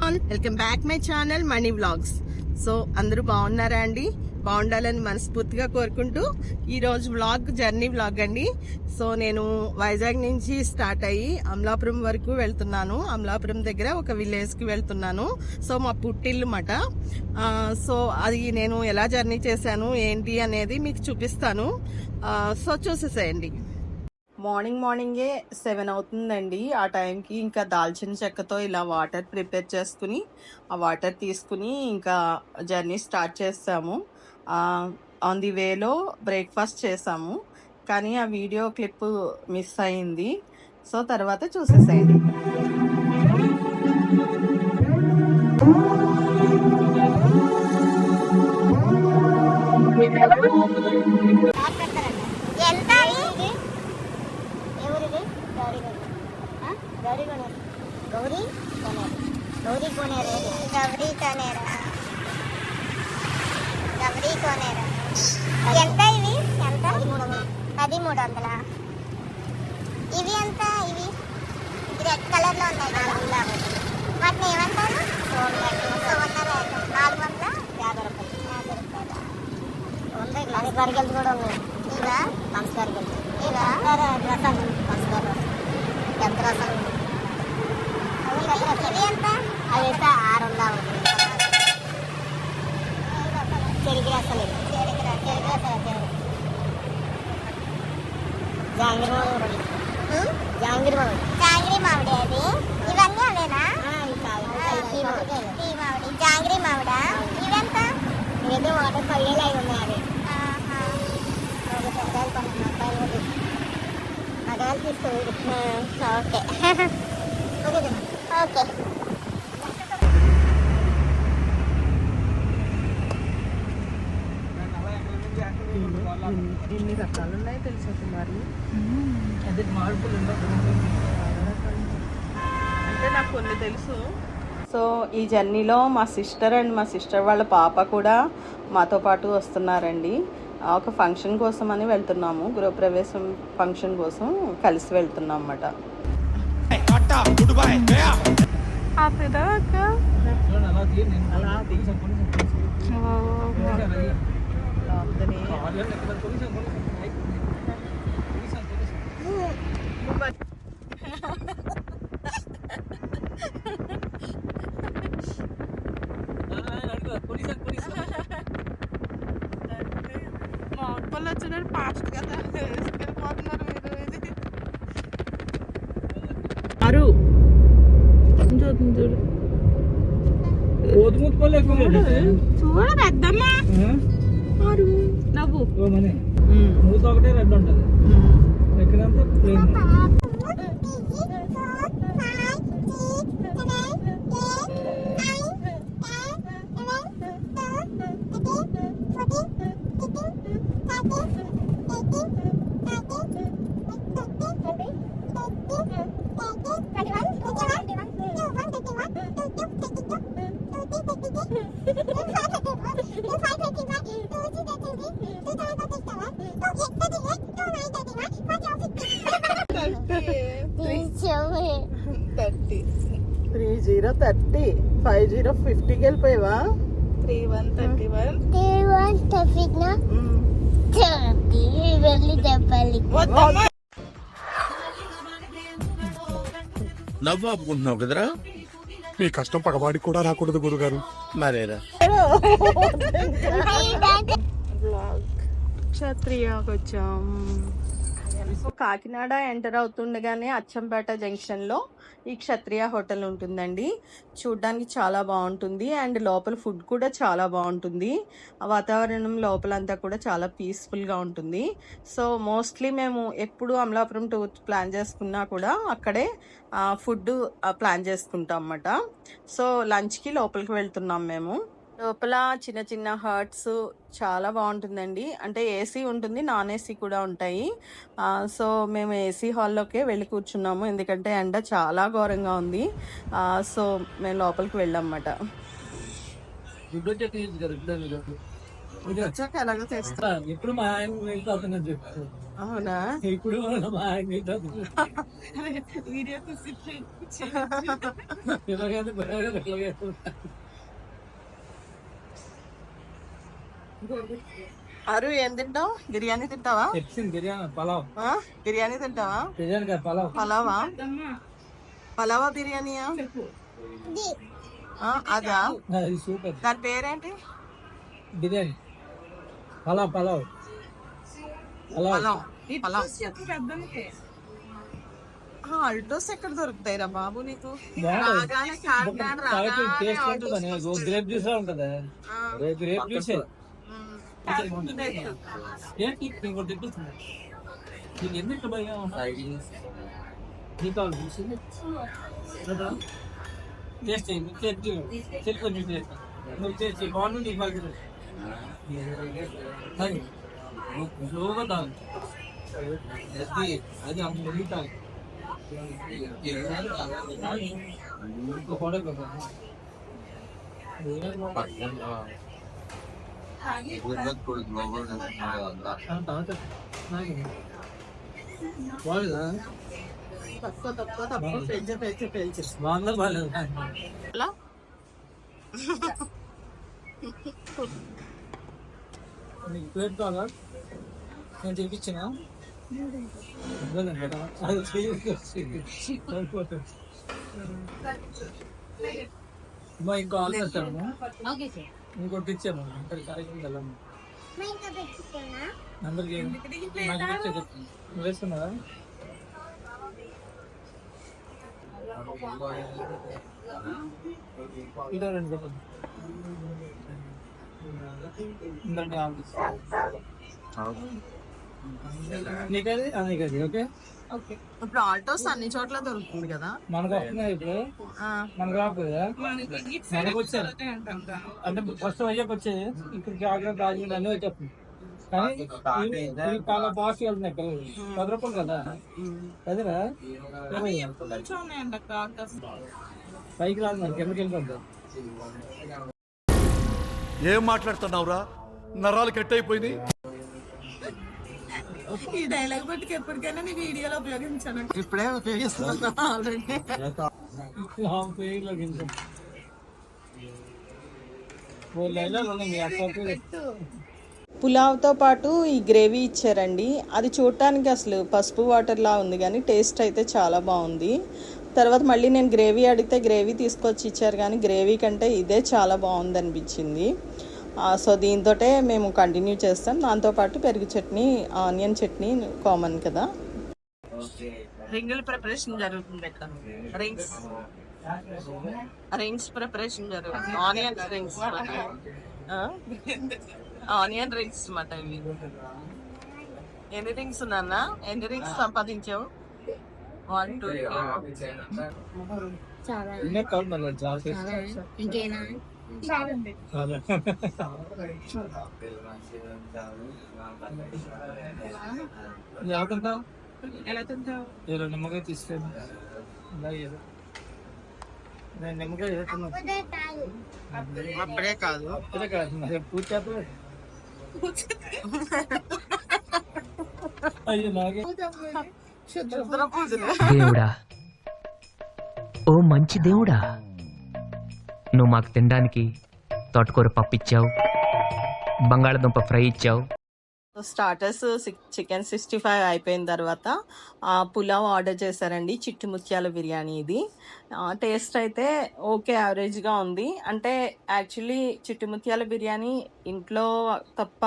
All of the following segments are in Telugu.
Welcome back my channel money vlogs. So అందరూ బాగున్నారా అండి? బాగుండాలని మనస్ఫూర్తిగా కోరుకుంటూ ఈ రోజు వ్లాగ్ జర్నీ వ్లాగ్ అండి. సో నేను వైజాగ్ నుంచి స్టార్ట్ అయ్యి అమలాపురం వరకు వెళ్తున్నాను. అమలాపురం దగ్గర ఒక విలేజ్ కి వెళ్తున్నాను. సో మా పుట్టిల్లు మాట. సో అది నేను ఎలా జర్నీ చేశాను ఏంటి అనేది మీకు చూపిస్తాను. సో చూసేసేయండి. మార్నింగే 7 అవుతుందండి. ఆ టైంకి ఇంకా దాల్చిన చెక్కతో ఇలా వాటర్ ప్రిపేర్ చేసుకుని ఆ వాటర్ తీసుకుని ఇంకా జర్నీ స్టార్ట్ చేస్తాము. ఆన్ ది వేలో బ్రేక్ఫాస్ట్ చేసాము, కానీ ఆ వీడియో క్లిప్ మిస్ అయింది. సో తర్వాత చూసేసేయండి. ఎంత ఇవి? ఎంత? 1300. ఇవి ఎంత? ఇవి రెడ్ కలర్ లో ఉన్నాయి కదా, వాటిని ఏమంటారు? 450 రూపాయలు. గరిగలు కూడా ఉన్నాయి. ఇవా పంచదారగలు, ఇవా రసాలు, పంచదార రసం, ఎంత రసాలు. ఇవి ఎంత? అవి అయితే 600. చెరుకు రసాలు, జాంగిరి మామిడి అది. ఇవన్నీ అవేనా? మామిడి జాంగిరి మామిడా? ఇవెంత? ఇవైతే వాటర్ 10,000 ఉన్నాయి. అవి తీసుకోండి. Okay okay. ఎన్ని రకాలు ఉన్నాయో తెలుసా మరి? అంటే నాకు కొన్ని తెలుసు. సో ఈ జర్నీలో మా సిస్టర్ అండ్ మా సిస్టర్ వాళ్ళ పాప కూడా మాతో పాటు వస్తున్నారండి. ఒక ఫంక్షన్ కోసం అని వెళ్తున్నాము, గృహప్రవేశం ఫంక్షన్ కోసం కలిసి వెళ్తున్నాం అన్నమాట. మాపల్లో వచ్చినారు ఫాస్ట్ గా తీసుకెళ్ళిపోతున్నారు. మీరు చూడు చూడ పెద్దమ్మా నవ్వు. ఒకటే రెడ్ ఉంటుంది. ఎక్కడంతా ప్లేన్. $30 50 వెళ్ళిపోయావా? 3131 నవ్వు ఆపుకుంటున్నావు కదరా? మీ కష్టం పగవాడికి కూడా రాకూడదు గురుగారు. మరేరా క్షత్రియాకి వచ్చాం. కాకినాడ ఎంటర్ అవుతుండగానే అచ్చంపేట జంక్షన్ లో ఈ క్షత్రియ హోటల్ ఉంటుందండి. చూడ్డానికి చాలా బాగుంటుంది అండ్ లోపల ఫుడ్ కూడా చాలా బాగుంటుంది. వాతావరణం లోపలంతా కూడా చాలా పీస్ఫుల్గా ఉంటుంది. సో మోస్ట్లీ మేము ఎప్పుడు అమలాపురం టూర్ ప్లాన్ చేసుకున్నా కూడా అక్కడే ఫుడ్ ప్లాన్ చేసుకుంటాం అన్నమాట. సో లంచ్కి లోపలికి వెళ్తున్నాం మేము. లోపల చిన్న చిన్న హర్ట్స్ చాలా బాగుంటుందండి. అంటే ఏసీ ఉంటుంది, నాన్ ఏసీ కూడా ఉంటాయి. సో మేము ఏసీ హాల్లోకే వెళ్ళి కూర్చున్నాము, ఎందుకంటే ఎండ చాలా ఘోరంగా ఉంది. సో మేము లోపలికి వెళ్ళామన్నమాట. వచ్చాక ఎలాగో చేస్తా. ఎప్పుడు మా ఆయన వెళ్తా చెప్పారు. అవునా? ఇప్పుడు వీడియో అరు ఏం తింటావు? బిర్యానీ తింటావా? బిర్యానీ పలావ్. బిర్యానీ తింటావా? బిర్యానీ కాదు పలావ్. పలావా? పలావా బిర్యానీయా? అదా? అది సూపర్. దాని పేరేంటి? బిర్యానీ పలావ్ పలావ్ పలావ్. పలావ్. అల్టోస్ ఎక్కడ దొరుకుతాయి రా బాబు నీకు? రాగానే కాకినాడ రాగానే ఆల్టోస్ గ్రేప్ జ్యూస్ ఉంటదా? గ్రేప్ జ్యూస్ ఎందుకు భయ నువ్వు చేసి బాగుంది అది అమ్ముతాను నీకు ప్లేట్ కావాలా? నేను తెప్పించిన ఇంకో ఆలు తెస్తాను. ఇంకోటి ఇచ్చాము అందరికి వేస్తున్నారా? ఇదో రెండు నీకది నీకది ఓకే. ఇప్పుడు ఆల్టోస్ అన్ని చోట్ల దొరుకుతుంది కదా మనకు వస్తున్నాయి ఇప్పుడు. మనకు రాకపోతే మనకు వచ్చారు అంటే ఫస్ట్ అయ్యాక వచ్చాయి. ఇక్కడ జాగ్రత్త రాజు అన్నీ వచ్చేస్తుంది. కానీ ఇవి చాలా బాగా వెళ్తున్నాయి పిల్లలు. 10 రూపాయలు కదా అదేరా. పైకి రాదు మనకి ఎందుకు వెళ్ళిపోద్దాం. ఏం మాట్లాడుతున్నావురా? నరాలు కట్ అయిపోయింది. ఈ డైలాగ్ బట్టి ఎప్పటికైనా నీ వీడియోలో ఉపయోగించాను. ఇప్పుడే ఉపయోగిస్తున్నా ఆల్రెడీ. పులావ్తో పాటు ఈ గ్రేవీ ఇచ్చారండి. అది చూడటానికి అసలు పసుపు వాటర్లా ఉంది కానీ టేస్ట్ అయితే చాలా బాగుంది. తర్వాత మళ్ళీ నేను గ్రేవీ అడిగితే గ్రేవీ తీసుకొచ్చి ఇచ్చారు కానీ గ్రేవీ కంటే ఇదే చాలా బాగుంది అనిపించింది. సో దీంతో మేము కంటిన్యూ చేస్తాం. దాంతోపాటు పెరుగు చట్నీ, ఆనియన్ చట్నీ కామన్ కదా. రింగుల ప్రిపరేషన్ జరుగుతుంది ఇక్కడ. రింగ్స్ ప్రిపరేషన్ జరుగుతుంది. ఆనియన్ రింగ్స్ ఆనియన్ రింగ్స్ అన్నమాట ఇవి. ఎన్ని రింగ్స్ ఉన్నా? ఎన్ని రింగ్స్ సంపాదించావు? 1 2 ఇంకేనా? నిమ్మకాయ తీసుకెళ్ళి నిమ్మకాయ అప్పుడే కాదు పూజ అయ్యో నాకే దేవుడా, ఓ మంచి దేవుడా, నువ్వు మాకు తినడానికి తోటకూర పప్పు ఇచ్చావు, బంగాళదుంప ఫ్రై ఇచ్చావు. స్టార్టర్స్ చికెన్ 65 అయిపోయిన తర్వాత పులావ్ ఆర్డర్ చేశారండి. చిట్టి ముత్యాల బిర్యానీ ఇది. టేస్ట్ అయితే ఓకే, యావరేజ్గా ఉంది. అంటే యాక్చువల్లీ చిట్టి ముత్యాల బిర్యానీ ఇంట్లో తప్ప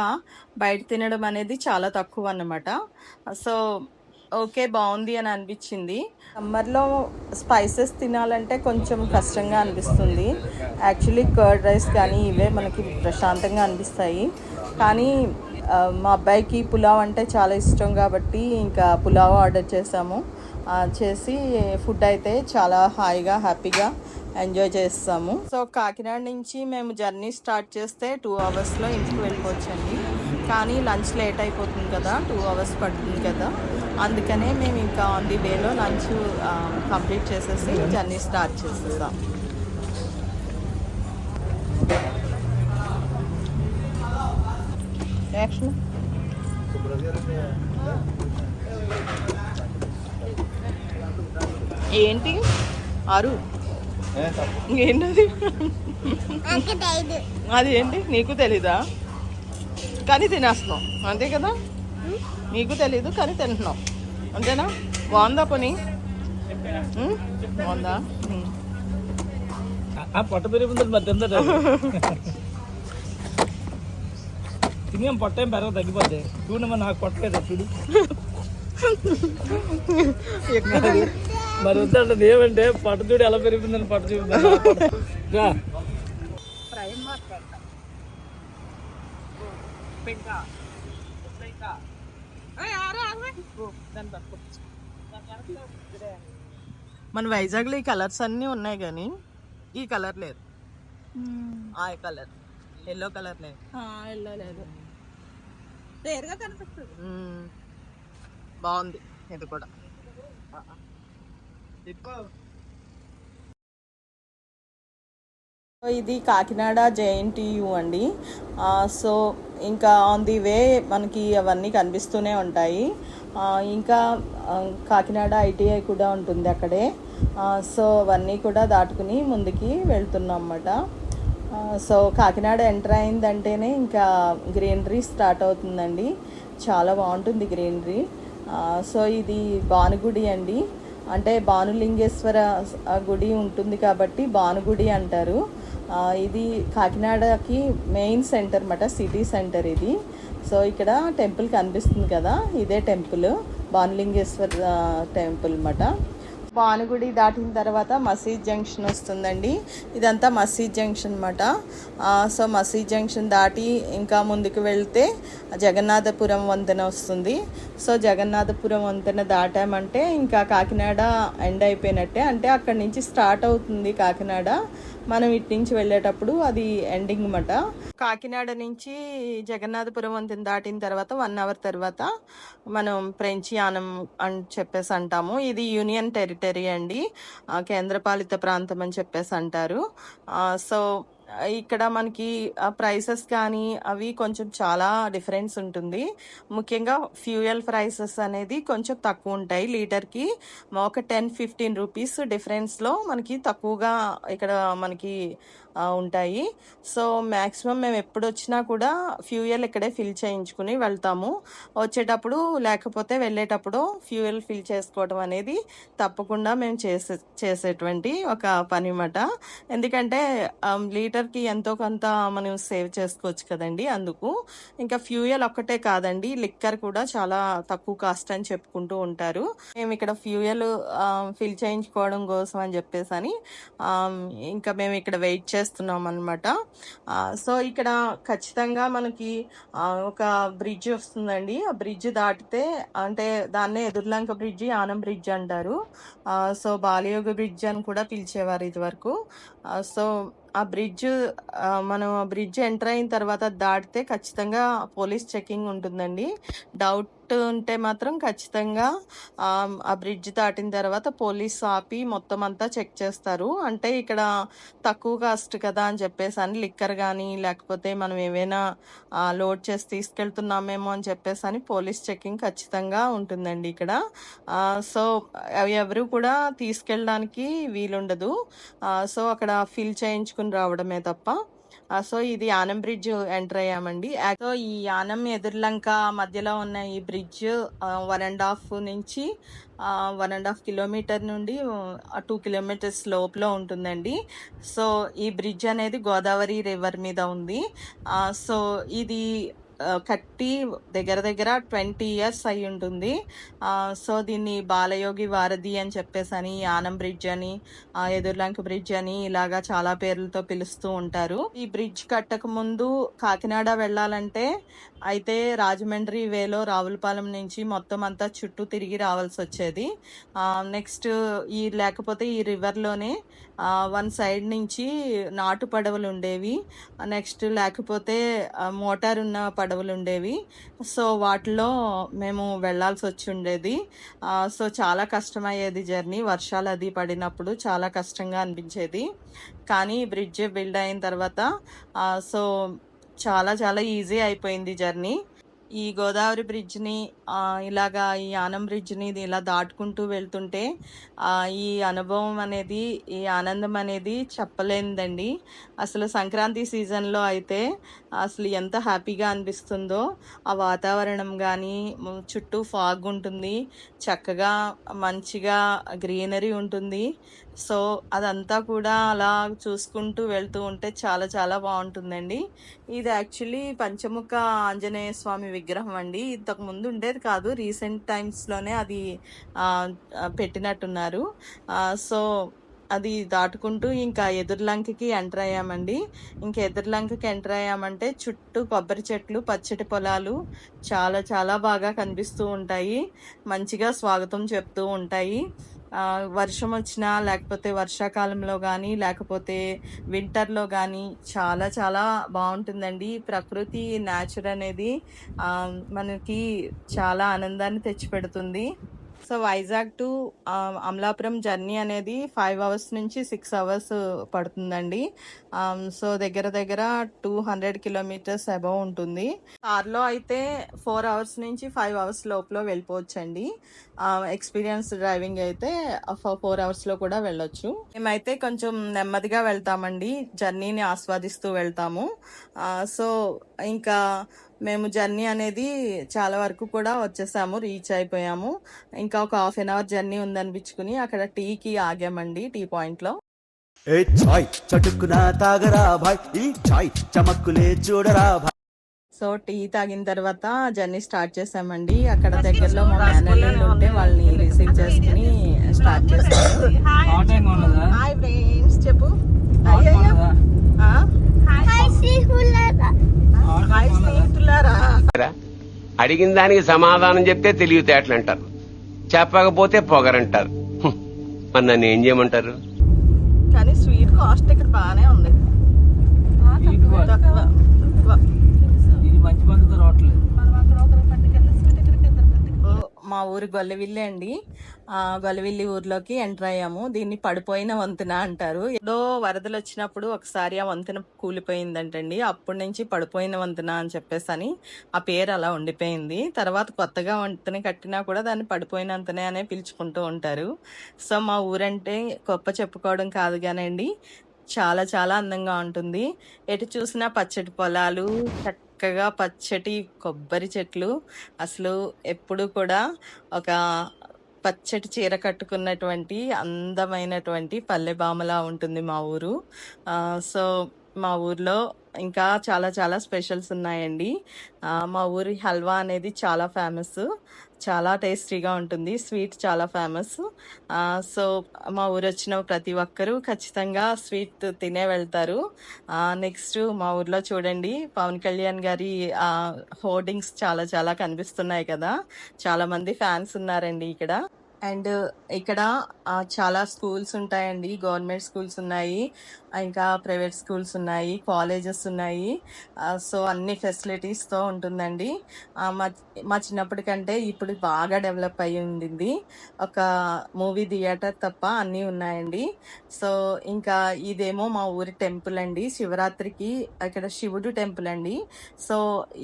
బయట తినడం అనేది చాలా తక్కువ అన్నమాట. సో ఓకే, బాగుంది అని అనిపించింది. సమ్మర్లో స్పైసెస్ తినాలంటే కొంచెం కష్టంగా అనిపిస్తుంది. యాక్చువల్లీ కర్డ్ రైస్ కానీ ఇవే మనకి ప్రశాంతంగా అనిపిస్తాయి. కానీ మా అబ్బాయికి పులావ్ అంటే చాలా ఇష్టం కాబట్టి ఇంకా పులావ్ ఆర్డర్ చేసాము. చేసి ఫుడ్ అయితే చాలా హాయిగా హ్యాపీగా ఎంజాయ్ చేస్తాము. సో కాకినాడ నుంచి మేము జర్నీ స్టార్ట్ చేస్తే 2 అవర్స్లో ఇంటికి వెళ్ళిపోవచ్చండి. కానీ లంచ్ లేట్ అయిపోతుంది కదా, 2 అవర్స్ పడుతుంది కదా. అందుకనే మేము ఇంకా ఆన్ ది వేలో లంచ్ కంప్లీట్ చేసేసి జర్నీ స్టార్ట్ చేసేసాం. యాక్షన్ ఏంటి ఆరు ఏంటది? నాకు తెలియదు. అది ఏంటి నీకు తెలీదా? కానీ తినేస్తున్నావు అంతే కదా? నీకు తెలీదు కానీ తింటున్నావు అంతేనా? బాగుందా పని? బాగుందా? పొట్ట పెరుగుతుంది మరి తిందట తినేం పొట్ట ఏం పెరగ తగ్గిపోతాయి చూడు మరి నాకు పొట్టలేదు చూడు మరి వద్దంటే ఏమంటే పొట్ట చూడు ఎలా పెరుగుతుందని పొట్ట చూపుతా మన వైజాగ్లో ఈ కలర్స్ అన్నీ ఉన్నాయి కానీ ఈ కలర్ లేదు. ఆ కలర్ ఎల్లో కలర్ లేదు. ఎల్లో లేదు, రేర్గా కనిపిస్తుంది. బాగుంది ఇది కూడా. ఇది కాకినాడ జేఎన్టీయు అండి. సో ఇంకా ఆన్ ది వే మనకి అవన్నీ కనిపిస్తూనే ఉంటాయి. ఇంకా కాకినాడ ఐటీఐ కూడా ఉంటుంది అక్కడే. సో అవన్నీ కూడా దాటుకుని ముందుకి వెళ్తున్నాం అన్నమాట. సో కాకినాడ ఎంటర్ అయిందంటేనే ఇంకా గ్రీనరీ స్టార్ట్ అవుతుందండి. చాలా బాగుంటుంది గ్రీనరీ. సో ఇది భానుగుడి అండి, అంటే భానులింగేశ్వర గుడి ఉంటుంది కాబట్టి భానుగుడి అంటారు. ఇది కాకినాడకి మెయిన్ సెంటర్ అన్నమాట, సిటీ సెంటర్ ఇది. సో ఇక్కడ టెంపుల్ కనిపిస్తుంది కదా, ఇదే టెంపుల్, భానులింగేశ్వర టెంపుల్ అన్నమాట. భానుగుడి దాటిన తర్వాత మసీద్ జంక్షన్ వస్తుందండి. ఇదంతా మసీద్ జంక్షన్ అన్నమాట. సో మసీద్ జంక్షన్ దాటి ఇంకా ముందుకు వెళ్తే జగన్నాథపురం వంతెన వస్తుంది. సో జగన్నాథపురం వంతెన దాటామంటే ఇంకా కాకినాడ ఎండ్ అయిపోయినట్టే, అంటే అక్కడి నుంచి స్టార్ట్ అవుతుంది కాకినాడ. మనం ఇటు నుంచి వెళ్ళేటప్పుడు అది ఎండింగ్ అన్నమాట. కాకినాడ నుంచి జగన్నాథపురం వంతెన దాటిన తర్వాత 1 అవర్ తర్వాత మనం ఫ్రెంచ్ యానం అని చెప్పేసి అంటాము. ఇది యూనియన్ టెరిటరీ అండి, కేంద్రపాలిత ప్రాంతం అని చెప్పేసి అంటారు. సో ఇక్కడ మనకి ప్రైసెస్ కానీ అవి కొంచెం చాలా డిఫరెన్స్ ఉంటుంది. ముఖ్యంగా ఫ్యూయల్ ప్రైసెస్ అనేది కొంచెం తక్కువ ఉంటాయి. లీటర్కి ఒక 10-15 రూపీస్ డిఫరెన్స్లో మనకి తక్కువగా ఇక్కడ మనకి ఉంటాయి. సో మ్యాక్సిమం మేము ఎప్పుడు వచ్చినా కూడా ఫ్యూయల్ ఇక్కడే ఫిల్ చేయించుకుని వెళ్తాము. వచ్చేటప్పుడు లేకపోతే వెళ్ళేటప్పుడు ఫ్యూయల్ ఫిల్ చేసుకోవడం అనేది తప్పకుండా మేము చేసేటువంటి ఒక పని అన్నమాట. ఎందుకంటే లీటర్కి ఎంతో కొంత మనం సేవ్ చేసుకోవచ్చు కదండి. అందుకు ఇంకా ఫ్యూయల్ ఒక్కటే కాదండి, లిక్కర్ కూడా చాలా తక్కువ కాస్ట్ అని చెప్పుకుంటూ ఉంటారు. మేము ఇక్కడ ఫ్యూయల్ ఫిల్ చేయించుకోవడం కోసం అని చెప్పేసి అని ఇంకా మేము ఇక్కడ వెయిట్ చేస్తున్నాం అనమాట. సో ఇక్కడ ఖచ్చితంగా మనకి ఒక బ్రిడ్జ్ వస్తుందండి. ఆ బ్రిడ్జ్ దాటితే, అంటే దాన్నే ఎదుర్లంక బ్రిడ్జి, ఆనం బ్రిడ్జ్ అంటారు. సో బాలయోగ బ్రిడ్జ్ అని కూడా పిలిచేవారు ఇది వరకు. సో ఆ బ్రిడ్జ్ మనం ఆ బ్రిడ్జ్ ఎంటర్ అయిన తర్వాత దాటితే ఖచ్చితంగా పోలీస్ చెకింగ్ ఉంటుందండి. డౌట్ ఉంటే మాత్రం ఖచ్చితంగా ఆ బ్రిడ్జ్ దాటిన తర్వాత పోలీస్ ఆపి మొత్తం అంతా చెక్ చేస్తారు. అంటే ఇక్కడ తక్కువ కాస్ట్ కదా అని చెప్పేసి అని లిక్కర్ కానీ లేకపోతే మనం ఏవైనా లోడ్ చేసి తీసుకెళ్తున్నామేమో అని చెప్పేసి అని పోలీస్ చెకింగ్ ఖచ్చితంగా ఉంటుందండి ఇక్కడ. సో ఎవరు కూడా తీసుకెళ్ళడానికి వీలుండదు. సో అక్కడ ఫిల్ చేయించుకుని రావడమే తప్ప. సో ఇది యానం బ్రిడ్జ్ ఎంటర్ అయ్యామండి. సో ఈ యానం ఎదుర్లంక మధ్యలో ఉన్న ఈ బ్రిడ్జ్ 1.5 నుంచి 1.5 కిలోమీటర్ నుండి 2 కిలోమీటర్స్ లోపల ఉంటుందండి. సో ఈ బ్రిడ్జ్ అనేది గోదావరి రివర్ మీద ఉంది. సో ఇది కట్టి దగ్గర దగ్గర 20 years అయి ఉంటుంది. సో దీన్ని బాలయోగి వారధి అని చెప్పేసి అని, యానం బ్రిడ్జ్ అని, ఎదుర్లంక బ్రిడ్జ్ అని ఇలాగా చాలా పేర్లతో పిలుస్తూ ఉంటారు. ఈ బ్రిడ్జ్ కట్టక ముందు కాకినాడ వెళ్ళాలంటే అయితే రాజమండ్రి వేలో రావులపాలెం నుంచి మొత్తం అంతా చుట్టూ తిరిగి రావాల్సి వచ్చేది. నెక్స్ట్ లేకపోతే ఈ రివర్లోనే 1 సైడ్ నుంచి నాటు పడవలు ఉండేవి. నెక్స్ట్ లేకపోతే మోటార్ ఉన్న పడవలు ఉండేవి. సో వాటిలో మేము వెళ్ళాల్సి వచ్చి ఉండేది. సో చాలా కష్టమయ్యేది జర్నీ. వర్షాలు అది పడినప్పుడు చాలా కష్టంగా అనిపించేది. కానీ బ్రిడ్జ్ బిల్డ్ అయిన తర్వాత సో చాలా చాలా ఈజీ అయిపోయింది జర్నీ. ఈ గోదావరి బ్రిడ్జ్ని ఇలాగా ఈ యానం బ్రిడ్జ్ని ఇది ఇలా దాటుకుంటూ వెళ్తుంటే ఈ అనుభవం అనేది, ఈ ఆనందం అనేది చెప్పలేనిదండి. అసలు సంక్రాంతి సీజన్లో అయితే అసలు ఎంత హ్యాపీగా అనిపిస్తుందో. ఆ వాతావరణం కానీ, చుట్టూ ఫాగ్ ఉంటుంది, చక్కగా మంచిగా గ్రీనరీ ఉంటుంది. సో అదంతా కూడా అలా చూసుకుంటూ వెళ్తూ ఉంటే చాలా చాలా బాగుంటుందండి. ఇది యాక్చువల్లీ పంచముఖ ఆంజనేయ స్వామి విగ్రహం అండి. ఇంతకు ముందు ఉండేది కాదు, రీసెంట్ టైమ్స్లోనే అది పెట్టినట్టున్నారు. సో అది దాటుకుంటూ ఇంకా ఎదుర్లంకకి ఎంటర్ అయ్యామండి. ఇంకా ఎదుర్లంకకి ఎంటర్ అయ్యామంటే చుట్టూ కొబ్బరి చెట్లు, పచ్చటి పొలాలు చాలా చాలా బాగా కనిపిస్తూ ఉంటాయి. మంచిగా స్వాగతం చెప్తూ ఉంటాయి. వర్షం వచ్చినా, లేకపోతే వర్షాకాలంలో కానీ, లేకపోతే వింటర్లో కానీ చాలా చాలా బాగుంటుందండి. ప్రకృతి, నేచర్ అనేది మనకి చాలా ఆనందాన్ని తెచ్చిపెడుతుంది. So Vizag to Amalapuram journey అనేది 5 hours నుంచి 6 hours పడుతుందండి. సో దగ్గర దగ్గర 200 kilometers అబౌవ్ ఉంటుంది. కార్లో అయితే 4 hours నుంచి 5 hours లోపల వెళ్ళిపోవచ్చండి. ఎక్స్పీరియన్స్ డ్రైవింగ్ అయితే 4 hours లో కూడా వెళ్ళొచ్చు. మేమైతే కొంచెం నెమ్మదిగా వెళ్తామండి, జర్నీని ఆస్వాదిస్తూ వెళ్తాము. సో ఇంకా మేము జర్నీ అనేది చాలా వరకు కూడా వచ్చేసాము, రీచ్ అయిపోయాము. ఇంకా ఒక 1/2 hour జర్నీ ఉందనిపించుకుని అక్కడ టీకి ఆగామండి, టీ పాయింట్లో. ఏ చాయ్ చటుక్కున తాగరా భాయ్, ఈ చాయ్ చమక్కులే చూడరా భాయ్. సో టీ తాగిన తర్వాత జర్నీ స్టార్ట్ చేసామండి. అక్కడ దగ్గరలో మా మేనల్లుళ్ళు ఉంటే వాళ్ళని రిసీవ్ చేసుకుని స్టార్ట్ చేసాము. హాయ్ ఫ్రెండ్స్ చెప్పు. అడిగిన దానికి సమాధానం చెప్తే తెలివితేటలు అంటారు, చెప్పకపోతే పొగరంటారు. మరి నన్ను ఏం చేయమంటారు? కానీ స్వీట్ కాస్ట్ ఇక్కడ బాగానే ఉంది. ఇది మంచి పద్ధతి రావట్లేదు. మా ఊరు గొల్లవిల్లి అండి. గొల్లవిల్లి ఊర్లోకి ఎంటర్ అయ్యాము. దీన్ని పడిపోయిన వంతెన అంటారు. ఏదో వరదలు వచ్చినప్పుడు ఒకసారి ఆ వంతెన కూలిపోయిందంటండి. అప్పటి నుంచి పడిపోయిన వంతెన అని చెప్పేసి ఆ పేరు అలా ఉండిపోయింది. తర్వాత కొత్తగా వంతెన కట్టినా కూడా దాన్ని పడిపోయిన వంతెన అనే పిలుచుకుంటూ ఉంటారు. సో మా ఊరంటే గొప్ప చెప్పుకోవడం కాదు కానండి, చాలా చాలా అందంగా ఉంటుంది. ఎటు చూసినా పచ్చటి పొలాలు, చక్కగా పచ్చటి కొబ్బరి చెట్లు. అసలు ఎప్పుడు కూడా ఒక పచ్చటి చీర కట్టుకున్నటువంటి అందమైనటువంటి పల్లెబామలా ఉంటుంది మా ఊరు. సో మా ఊర్లో ఇంకా చాలా చాలా స్పెషల్స్ ఉన్నాయండి. మా ఊరి హల్వా అనేది చాలా ఫేమస్, చాలా టేస్టీగా ఉంటుంది. స్వీట్ చాలా ఫేమస్. సో మా ఊరు వచ్చిన ప్రతి ఒక్కరూ ఖచ్చితంగా స్వీట్ తినే వెళ్తారు. నెక్స్ట్ మా ఊర్లో చూడండి, పవన్ కళ్యాణ్ గారి హోర్డింగ్స్ చాలా చాలా కనిపిస్తున్నాయి కదా. చాలా మంది ఫ్యాన్స్ ఉన్నారండి ఇక్కడ. అండ్ ఇక్కడ చాలా స్కూల్స్ ఉంటాయండి. గవర్నమెంట్ స్కూల్స్ ఉన్నాయి, ఇంకా ప్రైవేట్ స్కూల్స్ ఉన్నాయి, కాలేజెస్ ఉన్నాయి. సో అన్ని ఫెసిలిటీస్తో ఉంటుందండి. మా చిన్నప్పటికంటే ఇప్పుడు బాగా డెవలప్ అయ్యి ఉండింది. ఒక మూవీ థియేటర్ తప్ప అన్నీ ఉన్నాయండి. సో ఇంకా ఇదేమో మా ఊరి టెంపుల్ అండి. శివరాత్రికి ఇక్కడ శివుడు టెంపుల్ అండి. సో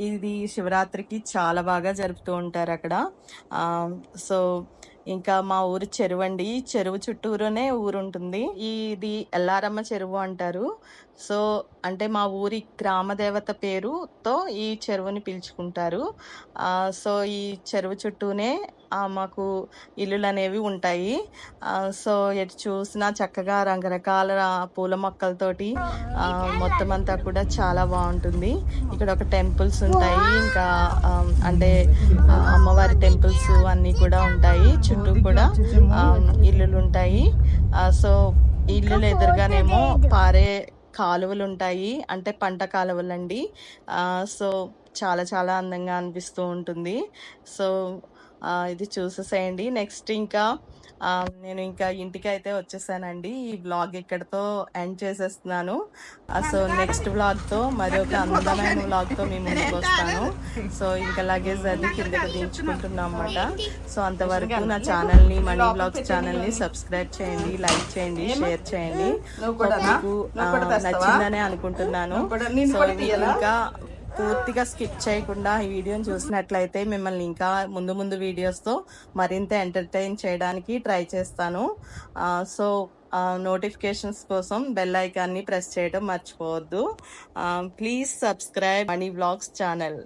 ఇది శివరాత్రికి చాలా బాగా జరుపుతూ ఉంటారు అక్కడ. సో ఇంకా మా ఊరు చెరువు అండి. చెరువు చుట్టూరునే ఊరు ఉంటుంది. ఇది ఎల్లారమ్మ చెరువు అంటారు. సో అంటే మా ఊరి గ్రామ దేవత పేరుతో ఈ చెరువుని పిలుచుకుంటారు. సో ఈ చెరువు చుట్టూనే మాకు ఇల్లులు అనేవి ఉంటాయి. సో ఎటు చూసినా చక్కగా రకరకాల పూల మొక్కలతోటి మొత్తం అంతా కూడా చాలా బాగుంటుంది. ఇక్కడ ఒక టెంపుల్స్ ఉంటాయి, ఇంకా అంటే అమ్మవారి టెంపుల్స్ అన్నీ కూడా ఉంటాయి. చుట్టూ కూడా ఇల్లులు ఉంటాయి. సో ఇల్లుల ఎదురుగానేమో పారే కాలువలు ఉంటాయి, అంటే పంట కాలువలు అండి. సో చాలా చాలా అందంగా అనిపిస్తూ ఉంటుంది. సో ఇది చూసేసేయండి. నెక్స్ట్ ఇంకా నేను ఇంకా ఇంటికి అయితే వచ్చేసానండి. ఈ బ్లాగ్ ఇక్కడతో ఎండ్ చేసేస్తున్నాను. సో నెక్స్ట్ బ్లాగ్తో మరొక అందమైన బ్లాగ్తో మీ ముందుకు వస్తాను. సో ఇంకా లగేజ్ అది కిందకి దించుకుంటున్నాం అన్నమాట. సో అంతవరకు నా ఛానల్ని, మనీ బ్లాగ్స్ ఛానల్ని సబ్స్క్రైబ్ చేయండి, లైక్ చేయండి, షేర్ చేయండి. మీకు నచ్చిందనే అనుకుంటున్నాను. సో ఇంకా పూర్తిగా స్కిప్ చేయకుండా ఈ వీడియోని చూసినట్లయితే మిమ్మల్ని ఇంకా ముందు ముందు వీడియోస్తో మరింత ఎంటర్టైన్ చేయడానికి ట్రై చేస్తాను. సో నోటిఫికేషన్స్ కోసం బెల్ ఐకాన్ని ప్రెస్ చేయడం మర్చిపోవద్దు. Please subscribe money vlogs channel.